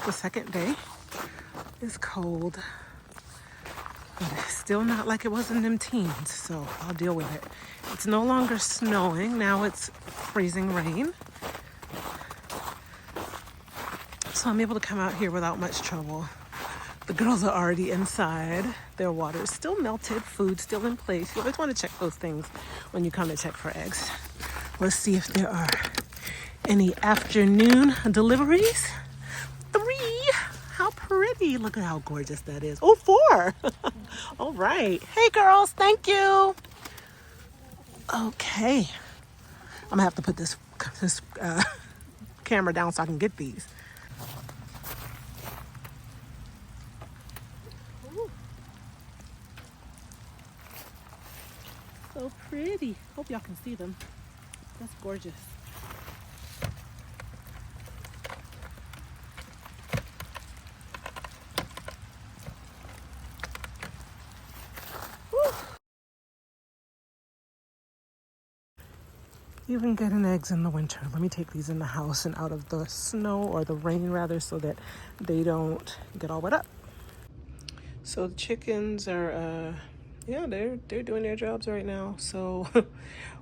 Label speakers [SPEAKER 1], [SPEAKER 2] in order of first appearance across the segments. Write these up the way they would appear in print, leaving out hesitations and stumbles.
[SPEAKER 1] the second day. It's cold, but it's still not like it was in them teens, so I'll deal with it. It's no longer snowing. Now it's freezing rain. So I'm able to come out here without much trouble. The girls are already inside. Their water is still melted, food still in place. You always want to check those things when you come to check for eggs. Let's see if there are any afternoon deliveries. 3. How pretty. Look at how gorgeous that is. Oh, 4. All right. Hey, girls. Thank you. Okay. I'm going to have to put this camera down so I can get these. Ooh. So pretty. Hope y'all can see them. That's gorgeous. Even getting eggs in the winter. Let me take these in the house and out of the snow, or the rain rather, so that they don't get all wet up. So the chickens are, yeah, they're doing their jobs right now. So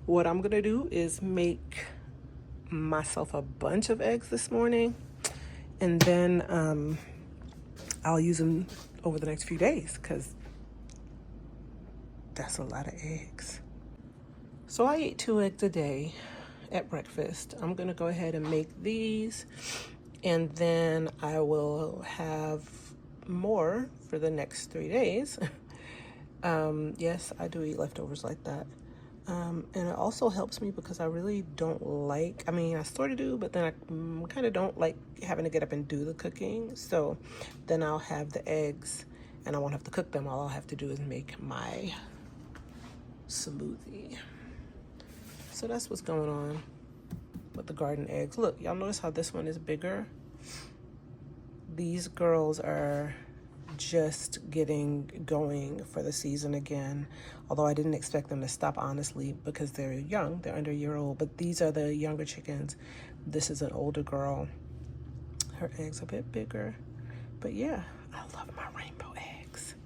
[SPEAKER 1] what I'm gonna do is make myself a bunch of eggs this morning, and then I'll use them over the next few days, because that's a lot of eggs. So I eat 2 eggs a day at breakfast. I'm gonna go ahead and make these, and then I will have more for the next 3 days. Yes, I do eat leftovers like that. And it also helps me because I really don't like, I sort of do, but then I kind of don't like having to get up and do the cooking. So then I'll have the eggs and I won't have to cook them. All I'll have to do is make my smoothie. So that's what's going on with the garden eggs. Look, y'all notice how this one is bigger? These girls are just getting going for the season again. Although I didn't expect them to stop, honestly, because they're young. They're under a year old. But these are the younger chickens. This is an older girl. Her eggs are a bit bigger. But yeah, I love my rainbow eggs.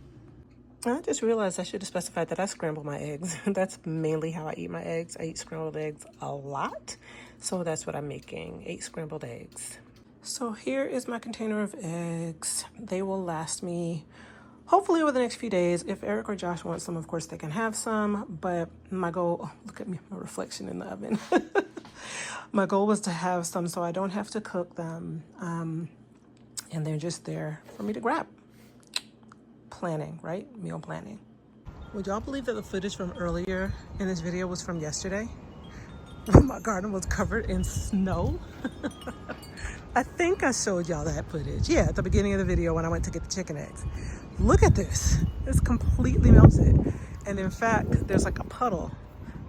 [SPEAKER 1] I just realized I should have specified that I scramble my eggs. That's mainly how I eat my eggs. I eat scrambled eggs a lot. So that's what I'm making, 8 scrambled eggs. So here is my container of eggs. They will last me hopefully over the next few days. If Eric or Josh want some, of course they can have some. But my goal, oh, look at me, my reflection in the oven. My goal was to have some so I don't have to cook them. And they're just there for me to grab. Planning, right? Meal planning. Would y'all believe that the footage from earlier in this video was from yesterday? My garden was covered in snow. I think I showed y'all that footage. Yeah, at the beginning of the video when I went to get the chicken eggs. Look at this. It's completely melted. And in fact, there's like a puddle.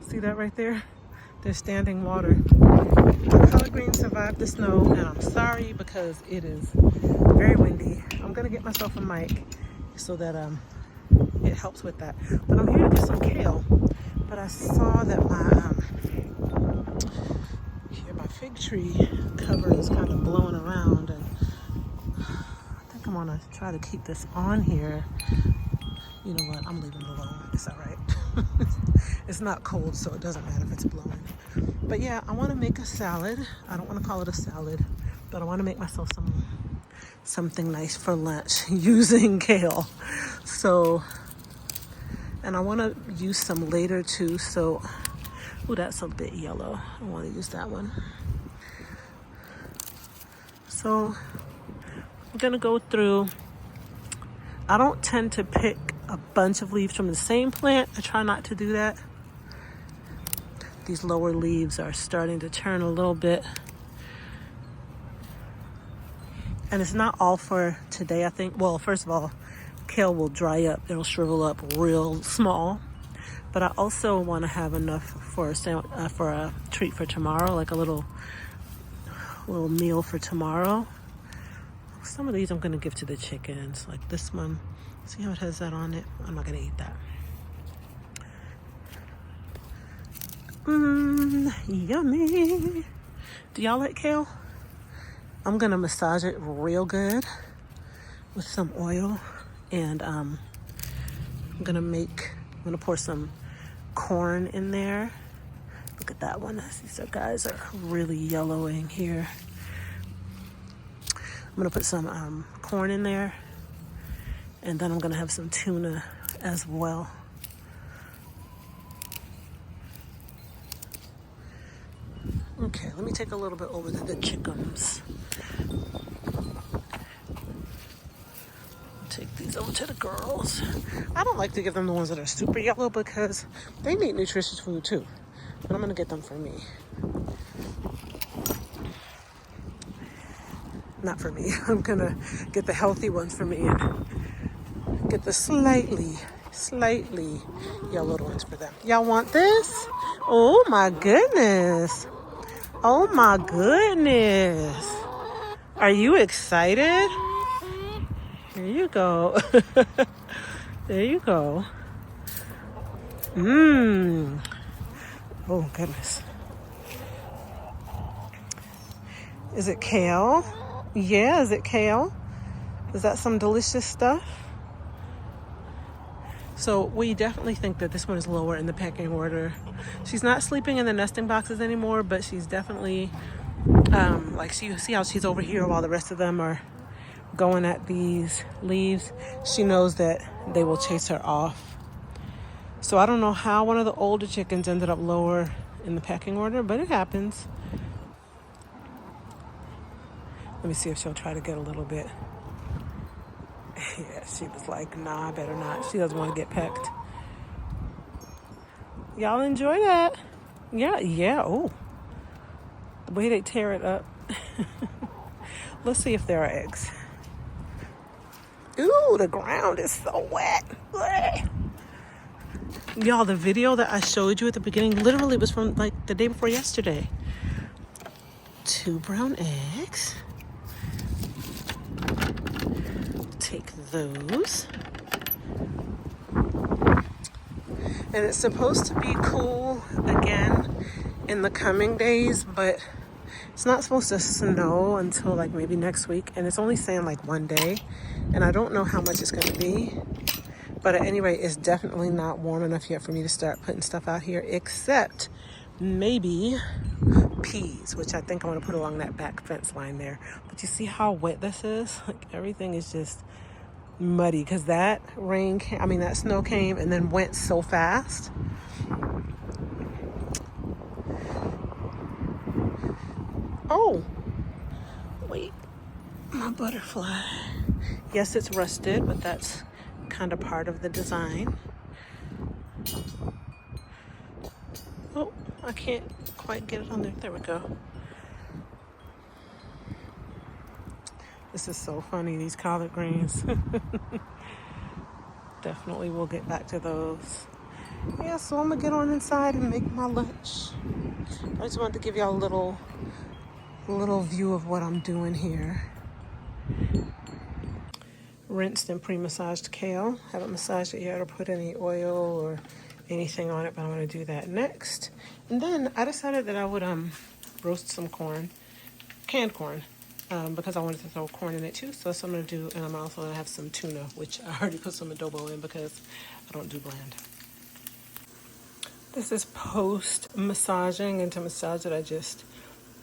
[SPEAKER 1] See that right there? There's standing water. My collard greens survived the snow, and I'm sorry because it is very windy. I'm gonna get myself a mic so that it helps with that. But I'm here to get some kale. But I saw that my fig tree cover is kind of blowing around, and I think I'm gonna try to keep this on here. You know what? I'm leaving it alone. It's all right. It's not cold, so it doesn't matter if it's blowing. But yeah, I want to make a salad. I don't want to call it a salad, but I want to make myself something nice for lunch using kale. So, and I want to use some later too. So, oh, that's a bit yellow. I want to use that one. So I'm gonna go through. I don't tend to pick a bunch of leaves from the same plant. I try not to do that. These lower leaves are starting to turn a little bit. And it's not all for today, I think. Well, first of all, kale will dry up. It'll shrivel up real small. But I also want to have enough for a treat for tomorrow, like a little meal for tomorrow. Some of these I'm going to give to the chickens, like this one. See how it has that on it? I'm not going to eat that. Yummy. Do y'all like kale? I'm gonna massage it real good with some oil, and I'm gonna pour some corn in there. Look at that one. These guys are really yellowing here. I'm gonna put some corn in there, and then I'm gonna have some tuna as well. Okay, let me take a little bit over to the chickens. Take these over to the girls. I don't like to give them the ones that are super yellow because they need nutritious food too. But I'm gonna get them for me. Not for me. I'm gonna get the healthy ones for me and get the slightly yellowed ones for them. Y'all want this? Oh my goodness. Oh my goodness. Are you excited? There you go. There you go. Oh goodness. Is it kale? Yeah, is it kale? Is that some delicious stuff? So we definitely think that this one is lower in the pecking order. She's not sleeping in the nesting boxes anymore, but she's definitely, like, you see how she's over here while the rest of them are going at these leaves. She knows that they will chase her off. So I don't know how one of the older chickens ended up lower in the pecking order, but it happens. Let me see if she'll try to get a little bit. Yeah, she was like, nah, I better not. She doesn't want to get pecked. Y'all enjoy that? Yeah. Oh, the way they tear it up. Let's see if there are eggs. Ooh, the ground is so wet. Y'all, the video that I showed you at the beginning literally was from like the day before yesterday. 2 brown eggs. Take those. And it's supposed to be cool again in the coming days, but it's not supposed to snow until like maybe next week. And it's only saying like 1 day. And I don't know how much it's going to be. But at any rate, it's definitely not warm enough yet for me to start putting stuff out here, except maybe peas, which I think I'm going to put along that back fence line there. But you see how wet this is? Like everything is just muddy because that that snow came and then went so fast. Oh, wait, my butterfly. Yes, it's rusted, but that's kind of part of the design. Oh, I can't quite get it on there. There we go. This is so funny, these collard greens. Definitely we'll get back to those. Yeah, so I'm gonna get on inside and make my lunch. I just wanted to give y'all a little view of what I'm doing here. Rinsed and pre-massaged kale. Haven't massaged it yet or put any oil or anything on it, but I'm going to do that next. And then I decided that I would roast some corn, canned corn, because I wanted to throw corn in it too. So that's what I'm going to do. And I'm also going to have some tuna, which I already put some adobo in because I don't do bland. This is post-massaging, and to massage it, I just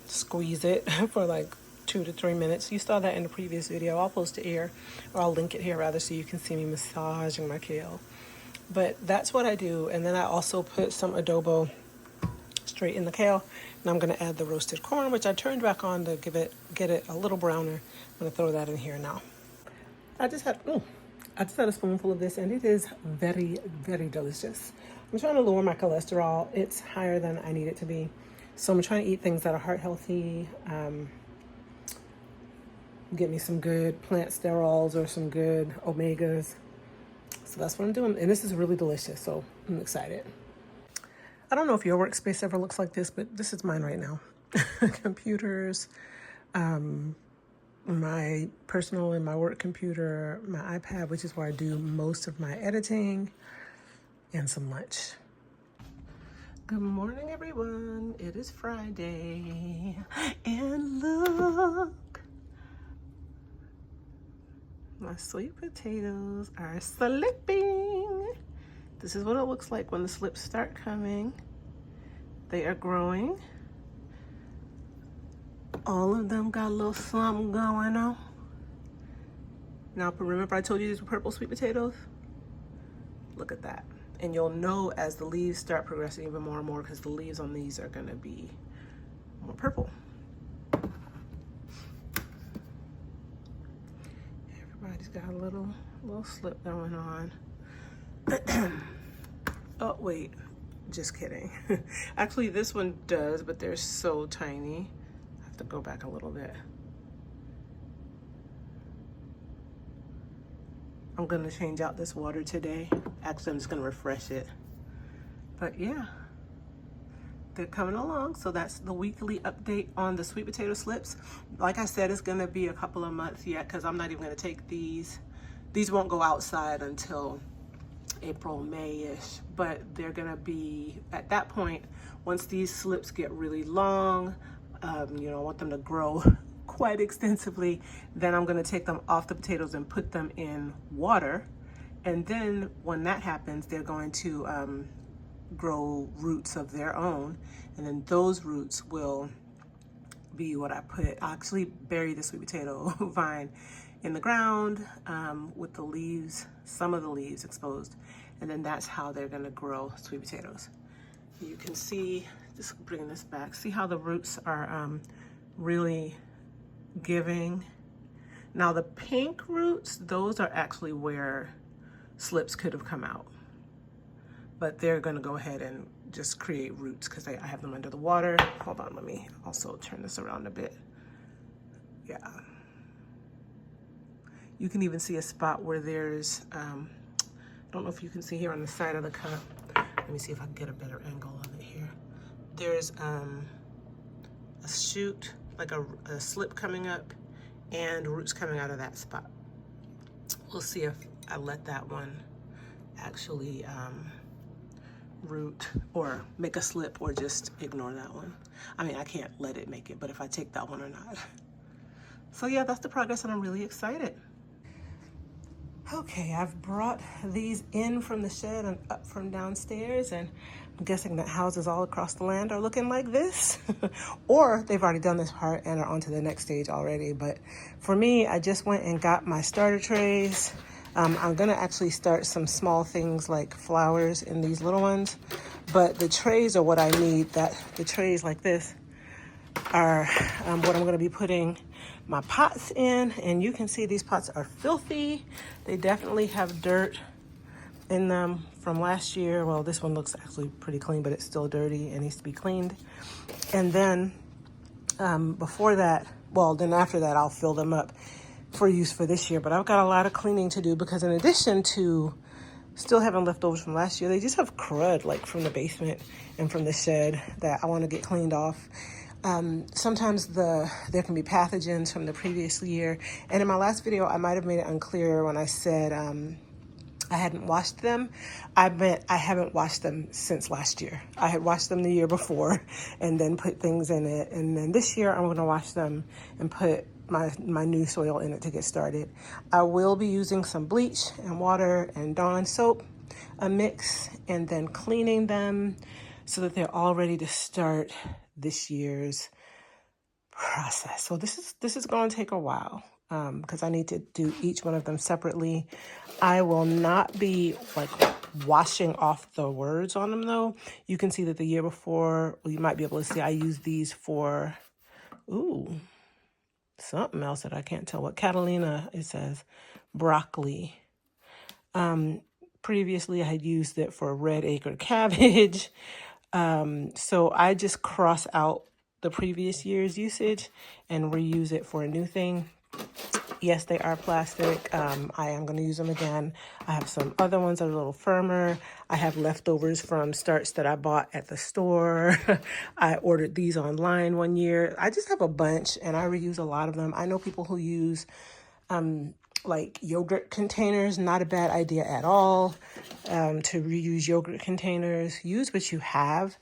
[SPEAKER 1] squeeze it for like 2 to 3 minutes. You saw that in the previous video. I'll post it here, or I'll link it here rather, so you can see me massaging my kale. But that's what I do. And then I also put some adobo straight in the kale, and I'm going to add the roasted corn, which I turned back on to get it a little browner. I'm going to throw that in here now. I just had a spoonful of this, and it is very, very delicious. I'm trying to lower my cholesterol. It's higher than I need it to be, so I'm trying to eat things that are heart healthy. Get me some good plant sterols or some good omegas. So that's what I'm doing. And this is really delicious, so I'm excited. I don't know if your workspace ever looks like this, but this is mine right now. Computers, my personal and my work computer, my iPad, which is where I do most of my editing, and some lunch. Good morning, everyone. It is Friday. And look My sweet potatoes are slipping. This is what it looks like when the slips start coming. They are growing. All of them got a little something going on. Now, remember I told you these were purple sweet potatoes? Look at that. And you'll know as the leaves start progressing even more and more, because the leaves on these are gonna be more purple. Everybody's got a little slip going on. Oh, wait, just kidding. Actually, this one does, but they're so tiny. I have to go back a little bit. I'm gonna change out this water today. Actually, I'm just gonna refresh it. But yeah, they're coming along. So that's the weekly update on the sweet potato slips. Like I said, it's gonna be a couple of months yet, because I'm not even gonna take these. These won't go outside until April, May-ish, but they're gonna be, at that point, once these slips get really long, you know, I want them to grow quite extensively, then I'm gonna take them off the potatoes and put them in water. And then when that happens, they're going to grow roots of their own. And then those roots will be what I put. I actually bury the sweet potato vine in the ground with the leaves, some of the leaves exposed. And then that's how they're gonna grow sweet potatoes. You can see, just bring this back, see how the roots are really giving. Now the pink roots, those are actually where slips could have come out. But they're gonna go ahead and just create roots because I have them under the water. Hold on, let me also turn this around a bit. Yeah. You can even see a spot where there's, I don't know if you can see here on the side of the cup. Let me see if I can get a better angle of it here. There's a shoot, like a slip coming up and roots coming out of that spot. We'll see if I let that one actually root or make a slip, or just ignore that one. I mean, I can't let it make it, but if I take that one or not. So yeah, that's the progress and I'm really excited. Okay, I've brought these in from the shed and up from downstairs, and I'm guessing that houses all across the land are looking like this. Or they've already done this part and are on to the next stage already. But for me, I just went and got my starter trays. I'm gonna actually start some small things like flowers in these little ones, but the trays are what I need. The trays like this are what I'm gonna be putting my pots in. And you can see these pots are filthy. They definitely have dirt in them from last year. Well, this one looks actually pretty clean, but it's still dirty and needs to be cleaned. And then before that, well, then after that, I'll fill them up for use for this year. But I've got a lot of cleaning to do, because in addition to still having leftovers from last year, they just have crud like from the basement and from the shed that I want to get cleaned off. Sometimes there can be pathogens from the previous year. And in my last video, I might have made it unclear when I said I hadn't washed them. I meant I haven't washed them since last year. I had washed them the year before and then put things in it. And then this year, I'm going to wash them and put my new soil in it to get started. I will be using some bleach and water and Dawn soap, a mix, and then cleaning them so that they're all ready to start this year's process. So this is going to take a while because I need to do each one of them separately. I will not be like washing off the words on them though. You can see that the year before, well, you might be able to see I used these for, something else that I can't tell what. Catalina, it says broccoli. Previously I had used it for red acre cabbage. So I just cross out the previous year's usage and reuse it for a new thing. Yes, they are plastic. I am going to use them again. I have some other ones that are a little firmer. I have leftovers from starts that I bought at the store. I ordered these online one year. I just have a bunch and I reuse a lot of them. I know people who use like yogurt containers. Not a bad idea at all to reuse yogurt containers. Use what you have.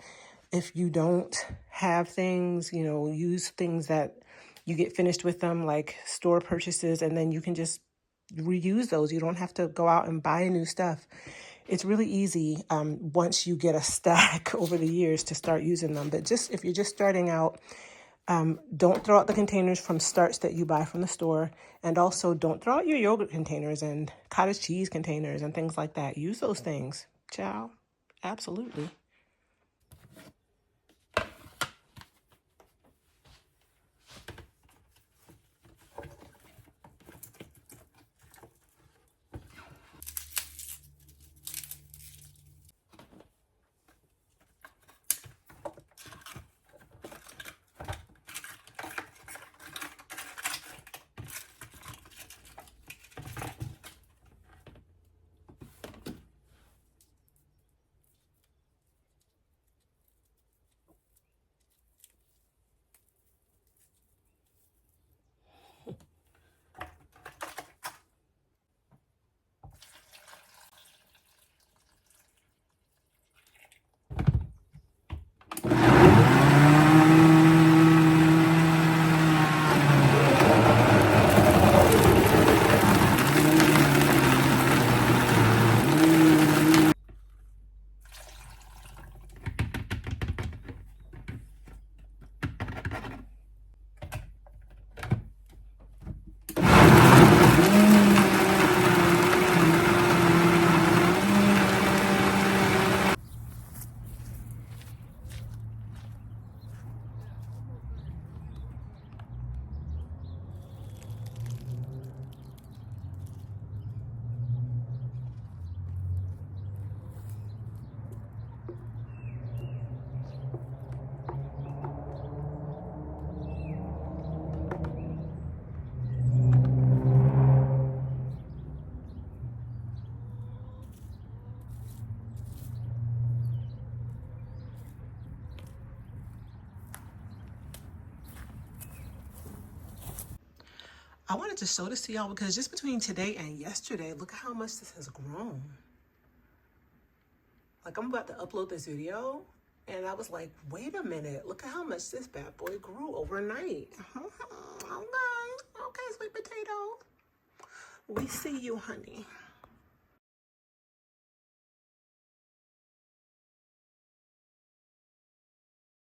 [SPEAKER 1] If you don't have things, you know, use things that you get finished with them, like store purchases, and then you can just reuse those. You don't have to go out and buy new stuff. It's really easy once you get a stack over the years to start using them. But just if you're just starting out, don't throw out the containers from starts that you buy from the store. And also don't throw out your yogurt containers and cottage cheese containers and things like that. Use those things. Ciao. Absolutely. I wanted to show this to y'all because just between today and yesterday, look at how much this has grown. Like, I'm about to upload this video and I was like, wait a minute, look at how much this bad boy grew overnight. Okay, sweet potato. We see you, honey.